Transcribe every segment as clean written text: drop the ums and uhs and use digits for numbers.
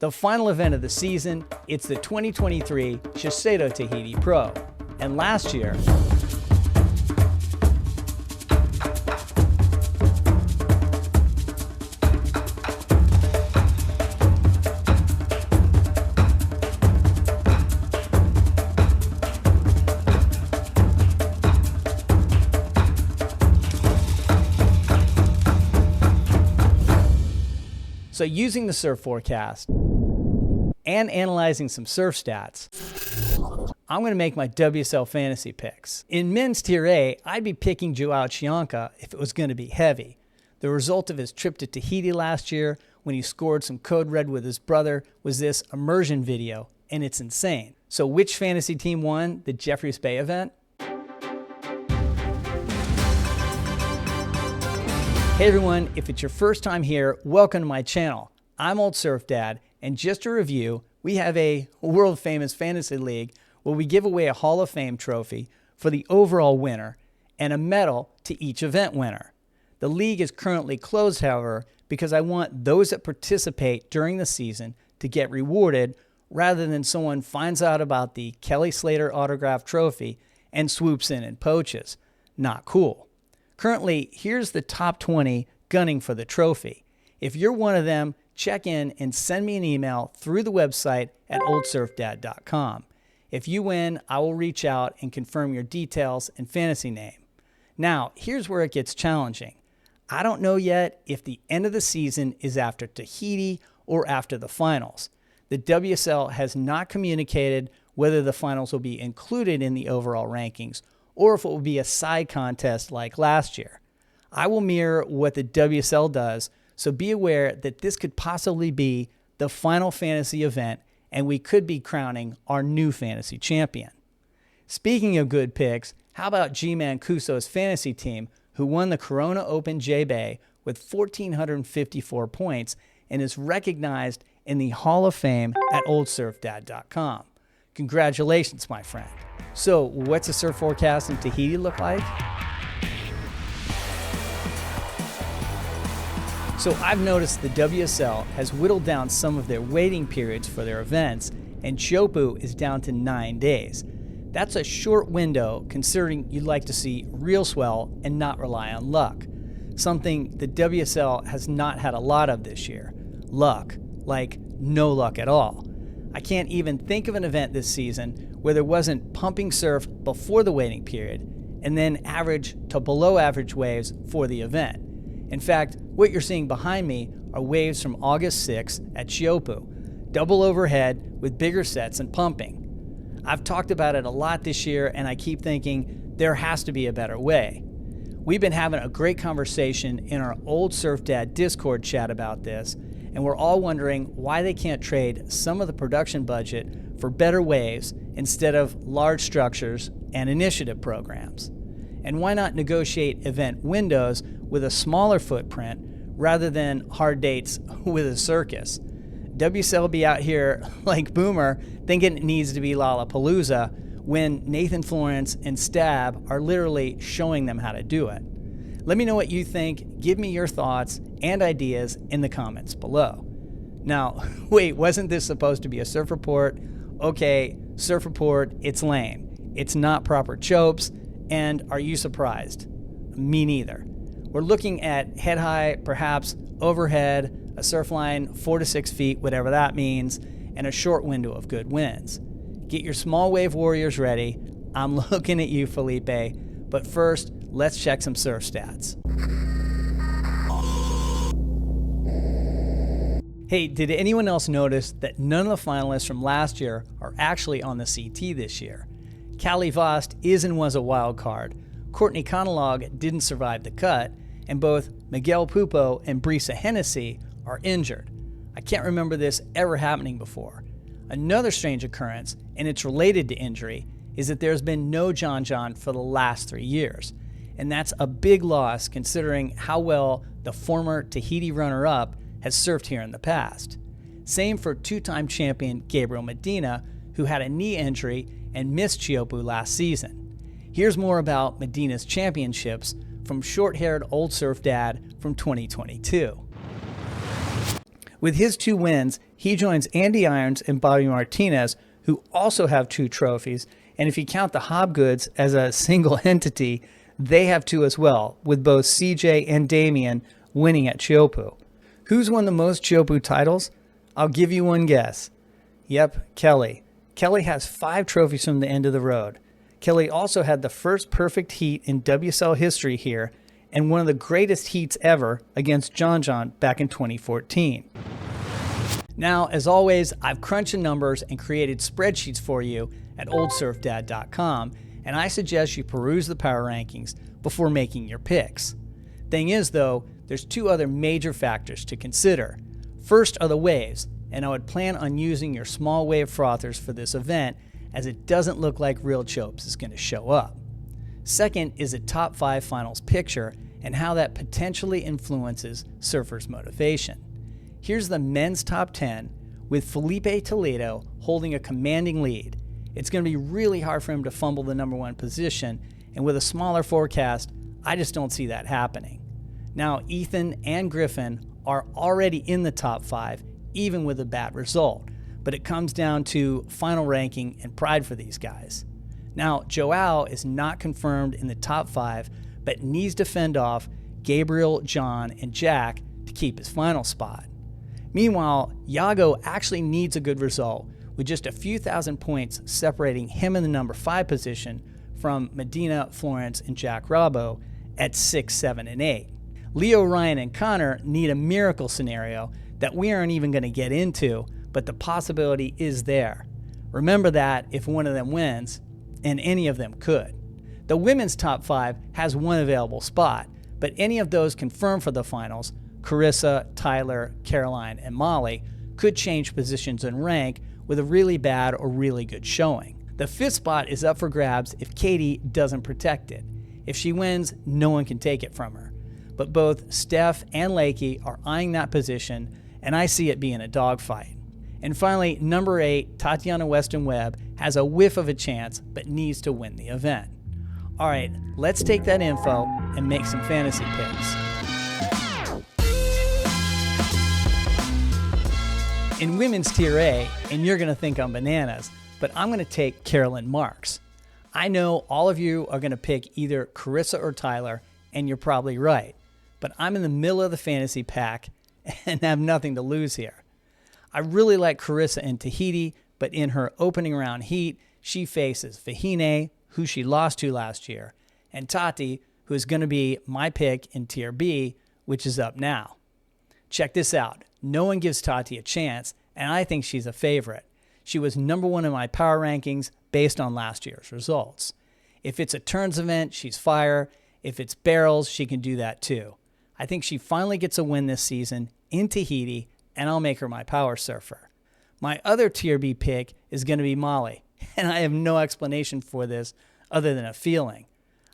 The final event of the season, it's the 2023 Shiseido Tahiti Pro. And last year, so using the surf forecast and analyzing some surf stats, I'm going to make my WSL fantasy picks. In men's Tier A, I'd be picking Joao Chianca if it was going to be heavy. The result of his trip to Tahiti last year when he scored some code red with his brother was this immersion video, and it's insane. So which fantasy team won the Jeffreys Bay event? Hey everyone, if it's your first time here, welcome to my channel. I'm Old Surf Dad, and just to review, we have a world-famous fantasy league where we give away a Hall of Fame trophy for the overall winner and a medal to each event winner. The league is currently closed, however, because I want those that participate during the season to get rewarded rather than someone finds out about the Kelly Slater autographed trophy and swoops in and poaches. Not cool. Currently, here's the top 20 gunning for the trophy. If you're one of them, check in and send me an email through the website at oldsurfdad.com. If you win, I will reach out and confirm your details and fantasy name. Now, here's where it gets challenging. I don't know yet if the end of the season is after Tahiti or after the finals. The WSL has not communicated whether the finals will be included in the overall rankings or if it will be a side contest like last year. I will mirror what the WSL does, so be aware that this could possibly be the final fantasy event and we could be crowning our new fantasy champion. Speaking of good picks, how about G-Man Kuso's fantasy team who won the Corona Open J-Bay with 1,454 points and is recognized in the Hall of Fame at oldsurfdad.com. Congratulations, my friend. So, what's the surf forecast in Tahiti look like? So I've noticed the WSL has whittled down some of their waiting periods for their events, and Teahupoo is down to 9 days. That's a short window considering you'd like to see real swell and not rely on luck. Something the WSL has not had a lot of this year. Luck. Like no luck at all. I can't even think of an event this season where there wasn't pumping surf before the waiting period and then average to below average waves for the event. In fact, what you're seeing behind me are waves from August 6th at Teahupoo, double overhead with bigger sets and pumping. I've talked about it a lot this year and I keep thinking there has to be a better way. We've been having a great conversation in our Old Surf Dad Discord chat about this, and we're all wondering why they can't trade some of the production budget for better waves instead of large structures and initiative programs. And why not negotiate event windows with a smaller footprint rather than hard dates with a circus? WSL be out here like Boomer thinking it needs to be Lollapalooza when Nathan Florence and Stab are literally showing them how to do it. Let me know what you think. Give me your thoughts and ideas in the comments below. Now, wait, wasn't this supposed to be a surf report? Okay, surf report, it's lame. It's not proper chopes, and are you surprised? Me neither. We're looking at head high, perhaps overhead, a surf line 4 to 6 feet, whatever that means, and a short window of good winds. Get your small wave warriors ready. I'm looking at you, Felipe. But first, let's check some surf stats. Hey, did anyone else notice that none of the finalists from last year are actually on the CT this year? Callie Vost is and was a wild card. Courtney Conalog didn't survive the cut, and both Miguel Pupo and Brisa Hennessy are injured. I can't remember this ever happening before. Another strange occurrence, and it's related to injury, is that there's been no John John for the last 3 years. And that's a big loss considering how well the former Tahiti runner-up has surfed here in the past. Same for two-time champion Gabriel Medina, who had a knee injury and missed Teahupoo last season. Here's more about Medina's championships from short-haired Old Surf Dad from 2022. With his 2 wins, He joins Andy Irons and Bobby Martinez, who also have 2 trophies, and if you count the Hobgoods as a single entity, they have 2 as well, with both CJ and Damian winning at Teahupoo. Who's won the most Teahupoo titles? I'll give you one guess. Yep, Kelly. Kelly has 5 trophies from the end of the road. Kelly also had the first perfect heat in WSL history here, and one of the greatest heats ever against John John back in 2014. Now, as always, I've crunched the numbers and created spreadsheets for you at oldsurfdad.com, and I suggest you peruse the power rankings before making your picks. Thing is, though, there's 2 other major factors to consider. First are the waves, and I would plan on using your small wave frothers for this event, as it doesn't look like real chopes is going to show up. Second is a top 5 finals picture and how that potentially influences surfers' motivation. Here's the men's top 10 with Felipe Toledo holding a commanding lead. It's going to be really hard for him to fumble the number 1 position, and with a smaller forecast, I just don't see that happening. Now, Ethan and Griffin are already in the top 5, even with a bad result, but it comes down to final ranking and pride for these guys. Now, Joao is not confirmed in the top 5, but needs to fend off Gabriel, John, and Jack to keep his final spot. Meanwhile, Iago actually needs a good result, with just a few thousand points separating him in the number 5 position from Medina, Florence, and Jack Robbo at 6, 7, and 8. Leo, Ryan, and Connor need a miracle scenario that we aren't even going to get into, but the possibility is there. Remember that if one of them wins, and any of them could. The women's top 5 has 1 available spot, but any of those confirmed for the finals, Carissa, Tyler, Caroline, and Molly, could change positions in rank with a really bad or really good showing. The 5th spot is up for grabs if Katie doesn't protect it. If she wins, no one can take it from her. But both Steph and Lakey are eyeing that position, and I see it being a dogfight. And finally, number 8, Tatiana Weston Webb, has a whiff of a chance, but needs to win the event. All right, let's take that info and make some fantasy picks. In women's Tier A, and you're going to think I'm bananas, but I'm going to take Carolyn Marks. I know all of you are going to pick either Carissa or Tyler, and you're probably right. But I'm in the middle of the fantasy pack and have nothing to lose here. I really like Carissa in Tahiti, but in her opening round heat, she faces Vahine, who she lost to last year, and Tati, who is going to be my pick in Tier B, which is up now. Check this out. No one gives Tati a chance, and I think she's a favorite. She was number 1 in my power rankings based on last year's results. If it's a turns event, she's fire. If it's barrels, she can do that too. I think she finally gets a win this season in Tahiti, and I'll make her my power surfer. My other Tier B pick is going to be Molly, and I have no explanation for this other than a feeling.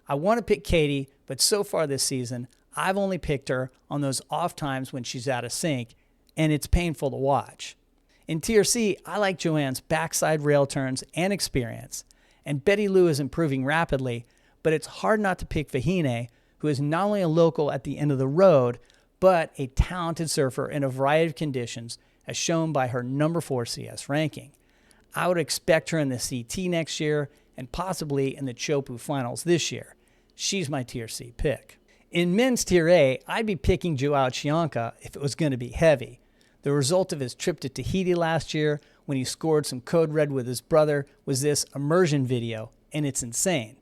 I want to pick Katie, but so far this season, I've only picked her on those off times when she's out of sync, and it's painful to watch. In Tier C, I like Joanne's backside rail turns and experience, and Betty Lou is improving rapidly, but it's hard not to pick Vahine, who is not only a local at the end of the road, but a talented surfer in a variety of conditions, as shown by her number 4 CS ranking. I would expect her in the CT next year, and possibly in the Teahupoo finals this year. She's my Tier C pick. In men's Tier A, I'd be picking Joao Chianca if it was going to be heavy. The result of his trip to Tahiti last year, when he scored some code red with his brother, was this immersion video, and it's insane.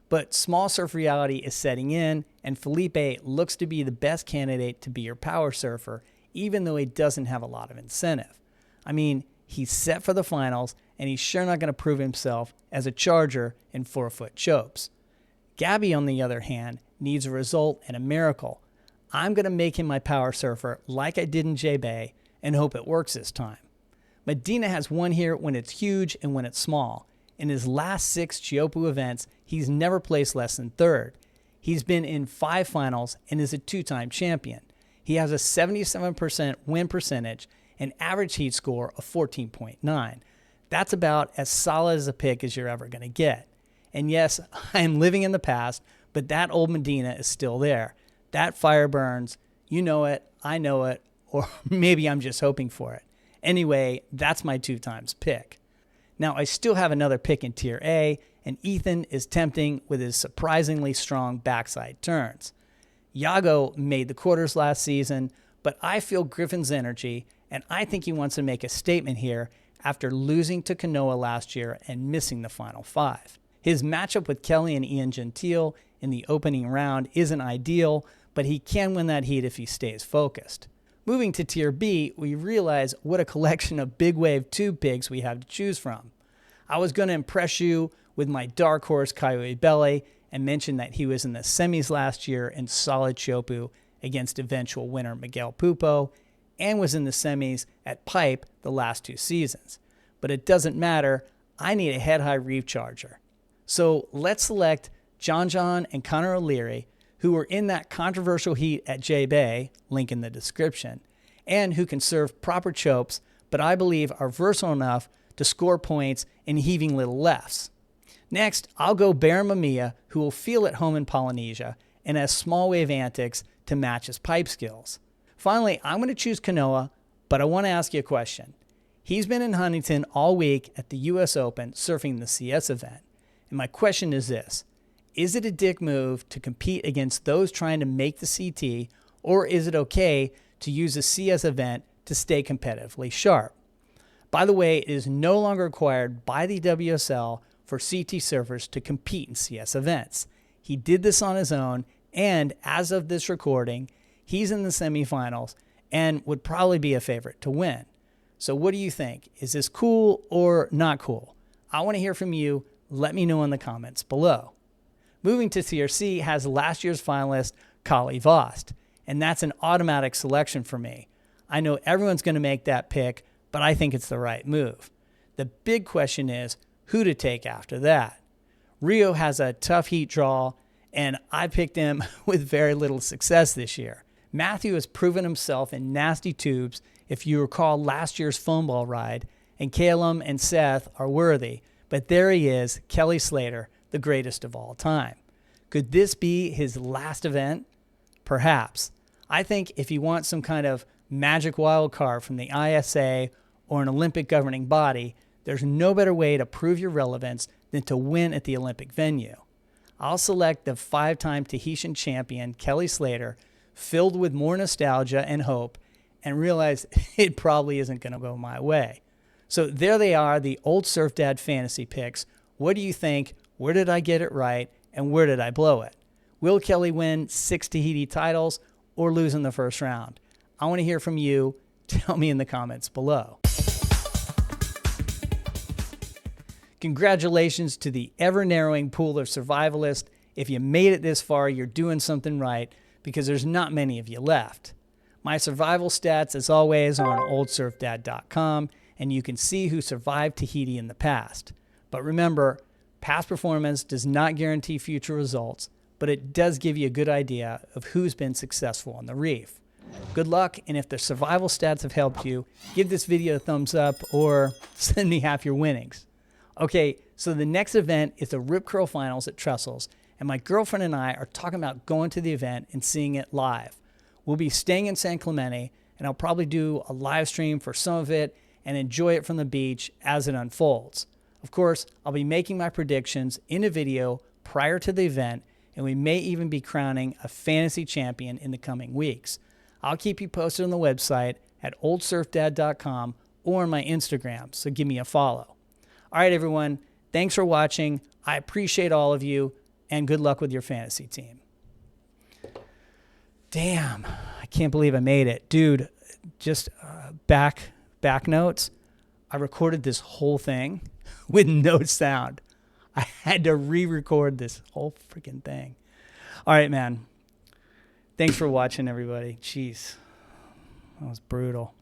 But small surf reality is setting in, and Felipe looks to be the best candidate to be your power surfer, even though he doesn't have a lot of incentive. I mean, he's set for the finals, and he's sure not going to prove himself as a charger in 4-foot chopes. Gabby, on the other hand, needs a result and a miracle. I'm going to make him my power surfer like I did in J-Bay and hope it works this time. Medina has won here when it's huge and when it's small. In his last 6 Teahupoo events, he's never placed less than 3rd. He's been in 5 finals and is a 2-time champion. He has a 77% win percentage and average heat score of 14.9. That's about as solid as a pick as you're ever going to get. And yes, I am living in the past, but that old Medina is still there. That fire burns. You know it, I know it, or maybe I'm just hoping for it. Anyway, that's my 2 times pick. Now, I still have another pick in Tier A, and Ethan is tempting with his surprisingly strong backside turns. Yago made the quarters last season, but I feel Griffin's energy, and I think he wants to make a statement here after losing to Kanoa last year and missing the final 5. His matchup with Kelly and Ian Gentile in the opening round isn't ideal, but he can win that heat if he stays focused. Moving to Tier B, we realize what a collection of big wave tube pigs we have to choose from. I was going to impress you with my dark horse Coyote Belly and mention that he was in the semis last year in solid Teahupoo against eventual winner Miguel Pupo, and was in the semis at Pipe the last 2 seasons. But it doesn't matter, I need a head-high reef charger. So let's select John and Connor O'Leary, who were in that controversial heat at J-Bay, link in the description, and who can serve proper chopes, but I believe are versatile enough to score points in heaving little lefts. Next, I'll go Bear Mamiya, who will feel at home in Polynesia and has small wave antics to match his pipe skills. Finally, I'm going to choose Kanoa, but I want to ask you a question. He's been in Huntington all week at the US Open surfing the CS event. And my question is this: is it a dick move to compete against those trying to make the CT, or is it okay to use a CS event to stay competitively sharp? By the way, it is no longer required by the WSL for CT surfers to compete in CS events. He did this on his own, and as of this recording, he's in the semifinals and would probably be a favorite to win. So what do you think? Is this cool or not cool? I want to hear from you. Let me know in the comments below. Moving to Tier C has last year's finalist, Kali Vost, and that's an automatic selection for me. I know everyone's going to make that pick, but I think it's the right move. The big question is who to take after that. Rio has a tough heat draw, and I picked him with very little success this year. Matthew has proven himself in nasty tubes, if you recall last year's foam ball ride, and Calum and Seth are worthy, but there he is, Kelly Slater, the greatest of all time. Could this be his last event? Perhaps. I think if you want some kind of magic wild card from the ISA or an Olympic governing body, there's no better way to prove your relevance than to win at the Olympic venue. I'll select the 5-time Tahitian champion, Kelly Slater, filled with more nostalgia and hope, and realize it probably isn't going to go my way. So there they are, the old Surf Dad fantasy picks. What do you think? Where did I get it right? And where did I blow it? Will Kelly win 6 Tahiti titles or lose in the first round? I want to hear from you. Tell me in the comments below. Congratulations to the ever-narrowing pool of survivalists. If you made it this far, you're doing something right, because there's not many of you left. My survival stats, as always, are on oldsurfdad.com, and you can see who survived Tahiti in the past. But remember, past performance does not guarantee future results, but it does give you a good idea of who's been successful on the reef. Good luck, and if the survival stats have helped you, give this video a thumbs up or send me half your winnings. Okay, so the next event is the Rip Curl Finals at Trestles, and my girlfriend and I are talking about going to the event and seeing it live. We'll be staying in San Clemente, and I'll probably do a live stream for some of it and enjoy it from the beach as it unfolds. Of course, I'll be making my predictions in a video prior to the event, and we may even be crowning a fantasy champion in the coming weeks. I'll keep you posted on the website at oldsurfdad.com or on my Instagram, so give me a follow. All right, everyone, thanks for watching. I appreciate all of you, and good luck with your fantasy team. Damn, I can't believe I made it. Dude, just back notes. I recorded this whole thing with no sound. I had to re-record this whole freaking thing. All right, man. Thanks for watching, everybody. Jeez, that was brutal.